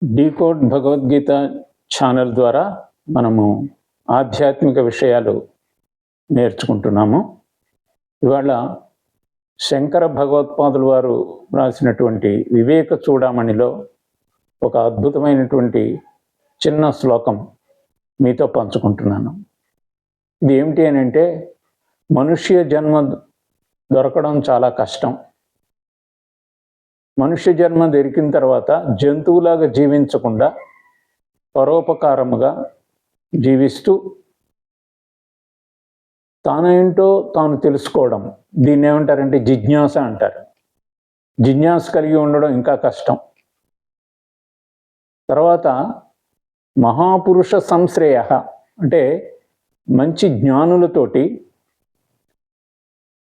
Decode Bhagavad Gita channel ద్వారా మనము ఆధ్యాత్మిక విషయాలు నేర్చుకుంటున్నాము. ఇవాళ శంకర భగవత్పాదులు వారు రాసినటువంటి వివేక చూడామణిలో ఒక అద్భుతమైనటువంటి చిన్న శ్లోకం మీతో పంచుకుంటున్నాను. ఇది ఏమిటి అని అంటే, మనుష్య జన్మ దొరకడం చాలా కష్టం. మనుష్య జన్మ దొరికిన తర్వాత జంతువులాగా జీవించకుండా పరోపకారముగా జీవిస్తూ తానేంటో తాను తెలుసుకోవడం, దీన్ని ఏమంటారంటే జిజ్ఞాస అంటారు. జిజ్ఞాస కలిగి ఉండడం ఇంకా కష్టం. తర్వాత మహాపురుష సంశ్రేయ అంటే మంచి జ్ఞానులతోటి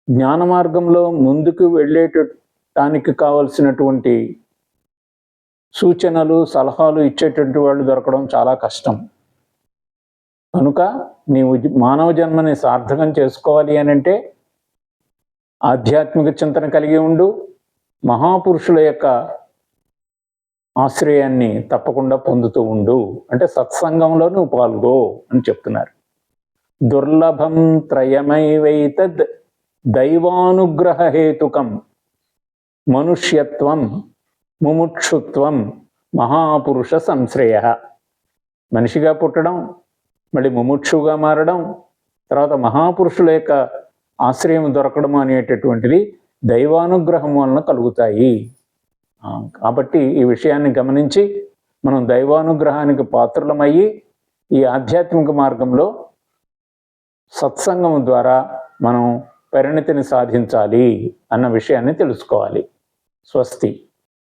జ్ఞాన మార్గంలో ముందుకు వెళ్ళేటానికి కావలసినటువంటి సూచనలు సలహాలు ఇచ్చేటువంటి వాళ్ళు దొరకడం చాలా కష్టం. కనుక నీవు మానవ జన్మని సార్థకం చేసుకోవాలి అని అంటే ఆధ్యాత్మిక చింతన కలిగి ఉండు, మహాపురుషుల యొక్క ఆశ్రయాన్ని తప్పకుండా పొందుతూ ఉండు, అంటే సత్సంగంలో నువ్వు పాల్గో అని చెప్తున్నారు. దుర్లభం త్రయమైవైతద్ దైవానుగ్రహ హేతుకం మనుష్యత్వం ముముక్షుత్వం మహాపురుష సంశ్రయ. మనిషిగా పుట్టడం, మళ్ళీ ముముక్షుగా మారడం, తర్వాత మహాపురుషుల యొక్క ఆశ్రయం దొరకడం అనేటటువంటిది దైవానుగ్రహం వలన కలుగుతాయి. కాబట్టి ఈ విషయాన్ని గమనించి మనం దైవానుగ్రహానికి పాత్రులమయ్యి ఈ ఆధ్యాత్మిక మార్గంలో సత్సంగం ద్వారా మనం పరిణతిని సాధించాలి అన్న విషయాన్ని తెలుసుకోవాలి. స్వస్తి.